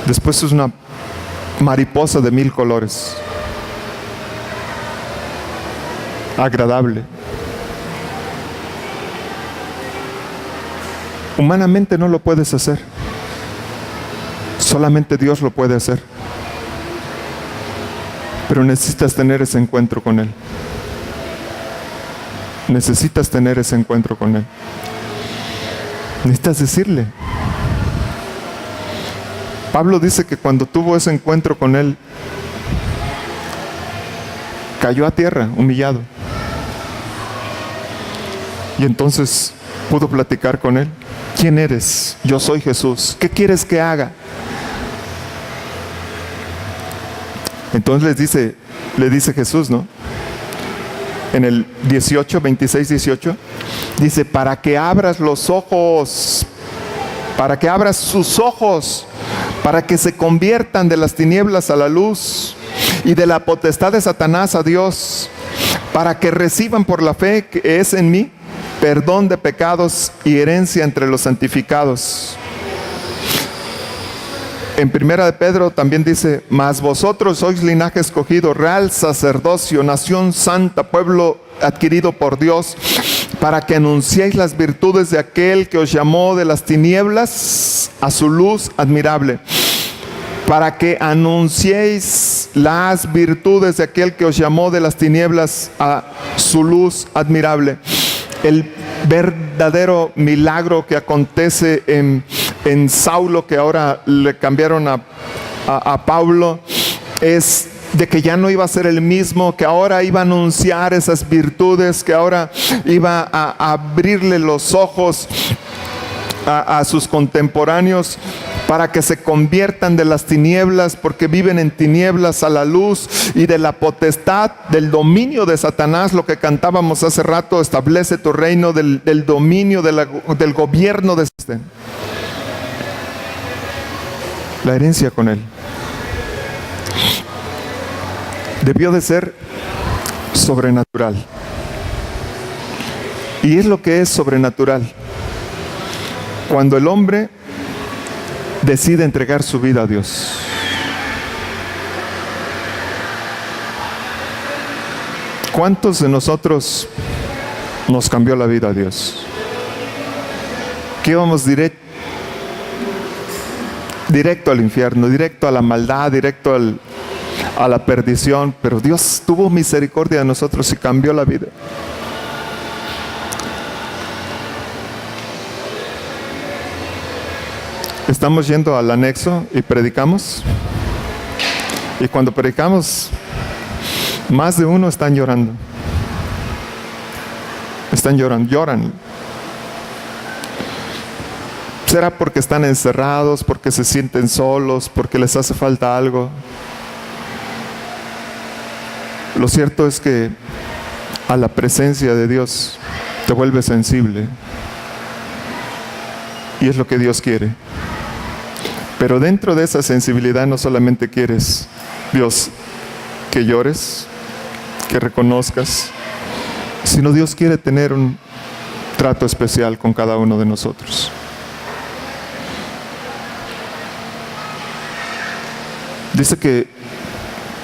después es una mariposa de 1000 colores, agradable. Humanamente no lo puedes hacer, solamente Dios lo puede hacer, pero necesitas tener ese encuentro con Él. Necesitas tener ese encuentro con Él. Necesitas decirle. Pablo dice que cuando tuvo ese encuentro con Él, cayó a tierra, humillado. Y entonces pudo platicar con Él. ¿Quién eres? Yo soy Jesús. ¿Qué quieres que haga? Entonces le dice Jesús, ¿no? En el 26, 18, dice, para que abras los ojos, para que abras sus ojos, para que se conviertan de las tinieblas a la luz y de la potestad de Satanás a Dios, para que reciban por la fe que es en mí perdón de pecados y herencia entre los santificados. En Primera de Pedro también dice, mas vosotros sois linaje escogido, real sacerdocio, nación santa, pueblo adquirido por Dios, para que anunciéis las virtudes de aquel que os llamó de las tinieblas a su luz admirable. Para que anunciéis las virtudes de aquel que os llamó de las tinieblas a su luz admirable. El verdadero milagro que acontece en Saulo, que ahora le cambiaron a Pablo, es de que ya no iba a ser el mismo, que ahora iba a anunciar esas virtudes, que ahora iba a abrirle los ojos a sus contemporáneos para que se conviertan de las tinieblas, porque viven en tinieblas, a la luz, y de la potestad, del dominio de Satanás, lo que cantábamos hace rato, establece tu reino, del dominio, del gobierno de este. La herencia con él debió de ser sobrenatural. Y es lo que es sobrenatural. Cuando el hombre decide entregar su vida a Dios. ¿Cuántos de nosotros nos cambió la vida a Dios? Que íbamos directo al infierno, directo a la maldad, directo a la perdición, pero Dios tuvo misericordia de nosotros y cambió la vida. Estamos yendo al anexo y predicamos, y cuando predicamos, más de uno están llorando. Lloran. ¿Será porque están encerrados, porque se sienten solos, porque les hace falta algo? Lo cierto es que a la presencia de Dios te vuelves sensible. Y es lo que Dios quiere. Pero dentro de esa sensibilidad no solamente quieres, Dios, que llores, que reconozcas, sino Dios quiere tener un trato especial con cada uno de nosotros. Dice que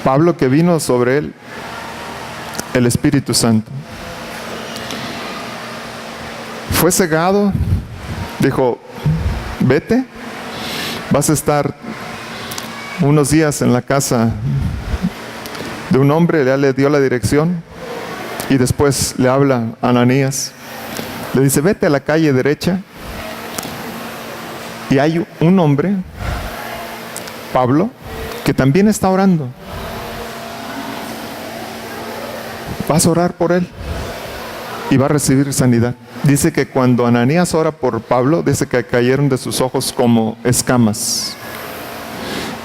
Pablo, que vino sobre él el Espíritu Santo, fue cegado, dijo, vete, vas a estar unos días en la casa de un hombre, ya le dio la dirección, y después le habla a Ananías, le dice, vete a la calle derecha, y hay un hombre, Pablo, que también está orando. Vas a orar por él y va a recibir sanidad. Dice que cuando Ananías ora por Pablo, dice que cayeron de sus ojos como escamas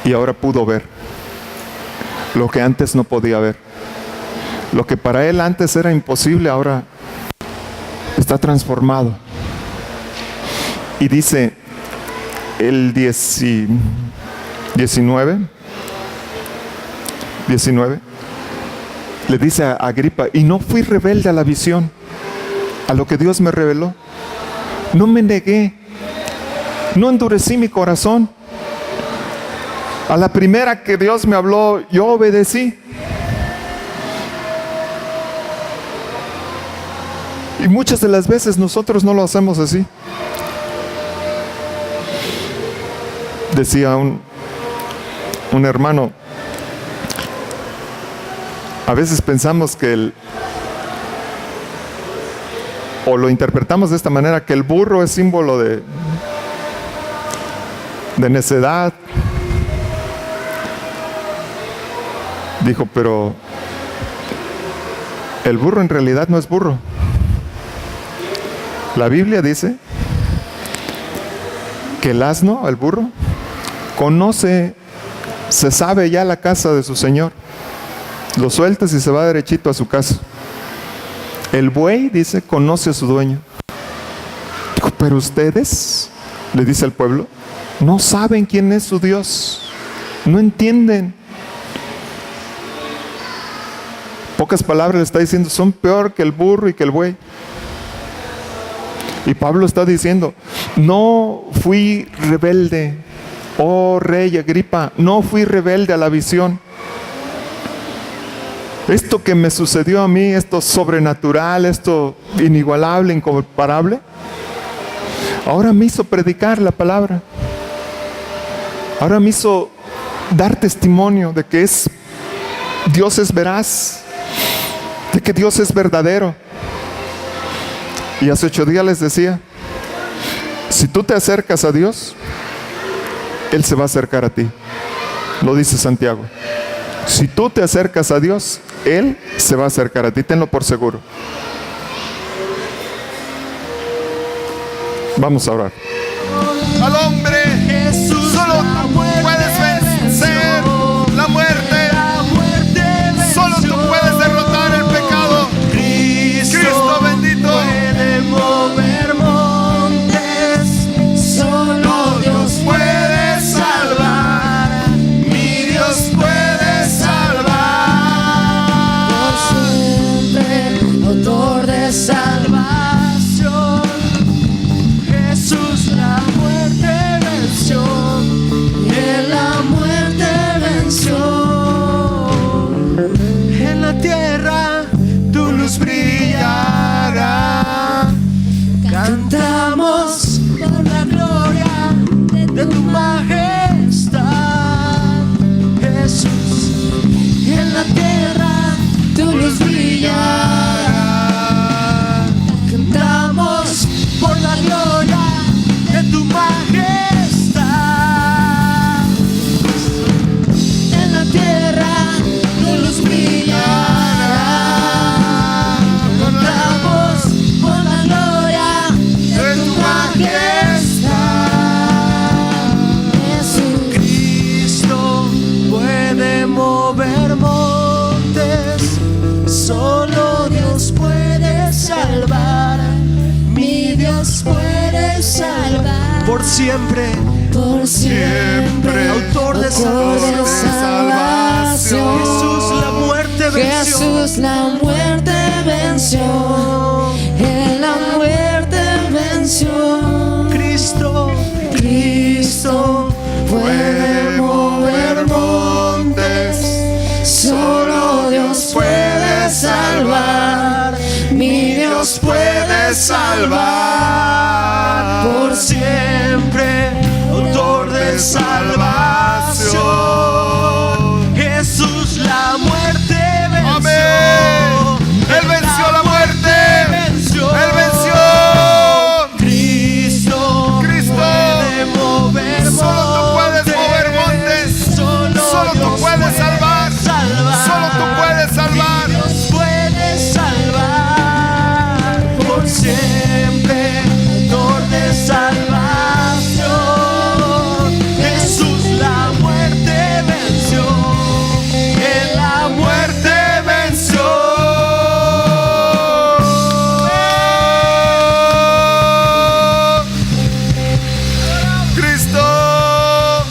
y ahora pudo ver lo que antes no podía ver. Lo que para él antes era imposible, ahora está transformado. Y dice el 19, le dice a Agripa, y no fui rebelde a la visión, a lo que Dios me reveló. No me negué, no endurecí mi corazón. A la primera que Dios me habló, yo obedecí. Y muchas de las veces nosotros no lo hacemos así. Decía un hermano, a veces pensamos que o lo interpretamos de esta manera, que el burro es símbolo de necedad. Dijo, pero el burro en realidad no es burro. La Biblia dice que el asno, el burro, conoce, se sabe ya la casa de su señor. Lo sueltas y se va derechito a su casa. El buey, dice, conoce a su dueño. Dijo, pero ustedes, le dice al pueblo, no saben quién es su Dios. No entienden. Pocas palabras le está diciendo, son peor que el burro y que el buey. Y Pablo está diciendo, no fui rebelde, oh rey Agripa, no fui rebelde a la visión. Esto que me sucedió a mí, esto sobrenatural, esto inigualable, incomparable, ahora me hizo predicar la palabra. Ahora me hizo dar testimonio de que Dios es veraz, de que Dios es verdadero. Y hace 8 días les decía, si tú te acercas a Dios, Él se va a acercar a ti. Lo dice Santiago. Si tú te acercas a Dios, Él se va a acercar a ti. Tenlo por seguro. Vamos a orar. Al hombre, Jesús, solo tú puedes vencer la muerte. Solo tú puedes derrotar el pecado. Cristo bendito. Puede mover montes, solo Dios puede salvar. Mi Dios puede salvar. Por siempre, autor de salvación. Jesús la muerte por siempre, autor de salvación. Jesús la muerte venció. Jesús la muerte venció. Él la muerte venció. Cristo puede mover montes. Solo Dios puede salvar. Mi Dios puede salvar. Por siempre, autor de salvación. Jesús la muerte venció. Amén. Él venció la muerte. Él venció. Cristo puede mover montes. Solo tú puedes mover montes. Solo tú puedes salvar. Solo tú puedes salvar. Dios puede salvar. Por siempre, autor de salvación. Jesús la muerte venció. En la muerte venció. Cristo,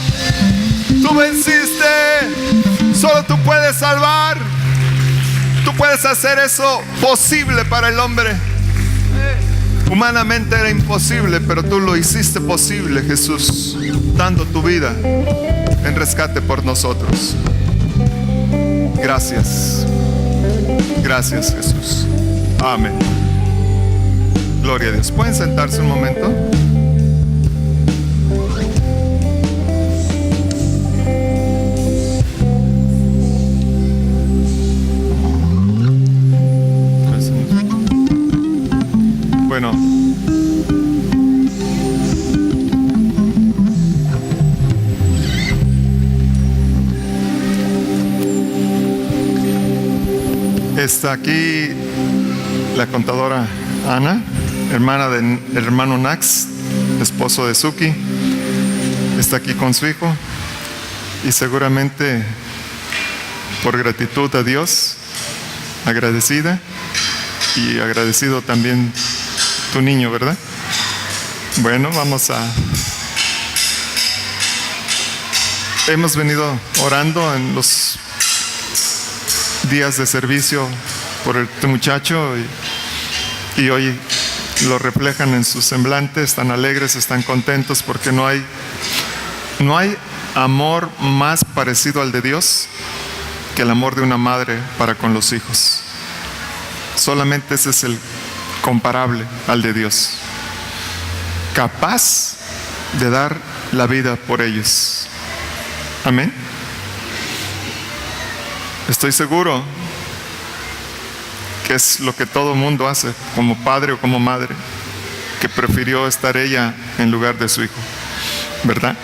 tú venciste. Solo tú puedes salvar. Tú puedes hacer eso posible para el hombre. Humanamente era imposible, pero tú lo hiciste posible, Jesús, dando tu vida en rescate por nosotros. Gracias. Gracias, Jesús. Amén. Gloria a Dios. ¿Pueden sentarse un momento? Bueno, está aquí la contadora Ana, hermana del hermano Nax, esposo de Suki. Está aquí con su hijo y seguramente por gratitud a Dios, agradecida, y agradecido también tu niño, ¿verdad? Bueno, hemos venido orando en los días de servicio por este muchacho y hoy lo reflejan en su semblante. Están alegres, están contentos porque no hay amor más parecido al de Dios que el amor de una madre para con los hijos. Solamente ese es el comparable al de Dios, capaz de dar la vida por ellos. Amén. Estoy seguro que es lo que todo mundo hace como padre o como madre, que prefirió estar ella en lugar de su hijo, ¿verdad?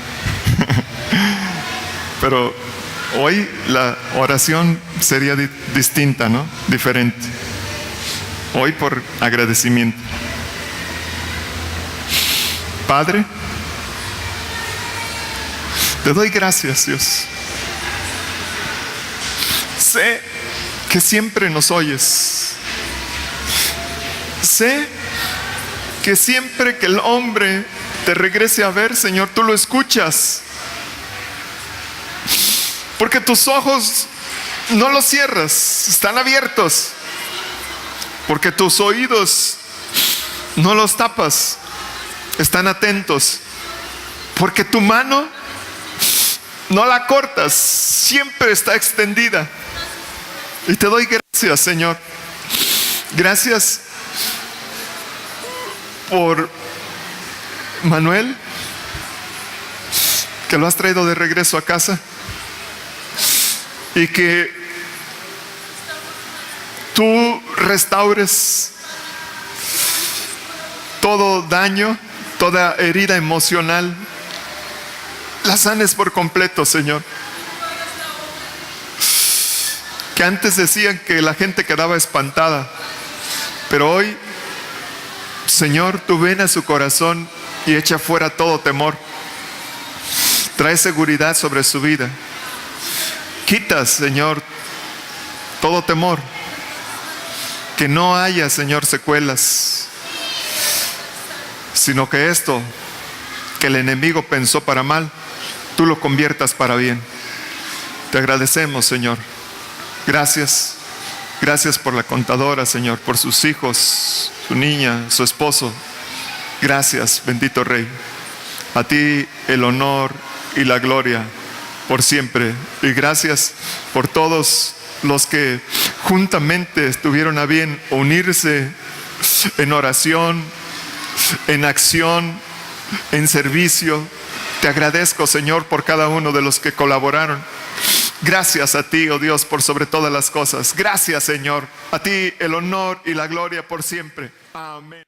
Pero hoy la oración sería distinta, ¿no? Diferente. Hoy por agradecimiento. Padre, te doy gracias, Dios. Sé que siempre nos oyes. Sé que siempre que el hombre te regrese a ver, Señor, tú lo escuchas. Porque tus ojos no los cierras, están abiertos. Porque tus oídos no los tapas, están atentos. Porque tu mano no la cortas, siempre está extendida. Y te doy gracias, Señor. Gracias por Manuel, que lo has traído de regreso a casa. Y que tú restaures todo daño, toda herida emocional, la sanes por completo, Señor. Que antes decían que la gente quedaba espantada, pero hoy, Señor, tú ven a su corazón y echa fuera todo temor. Trae seguridad sobre su vida. Quitas, Señor, todo temor. Que no haya, Señor, secuelas, sino que esto que el enemigo pensó para mal, tú lo conviertas para bien. Te agradecemos, Señor. Gracias. Gracias por la contadora, Señor, por sus hijos, su niña, su esposo. Gracias, bendito Rey. A ti el honor y la gloria por siempre. Y gracias por todos los que juntamente estuvieron a bien unirse en oración, en acción, en servicio. Te agradezco, Señor, por cada uno de los que colaboraron. Gracias a ti, oh Dios, por sobre todas las cosas. Gracias, Señor. A ti el honor y la gloria por siempre. Amén.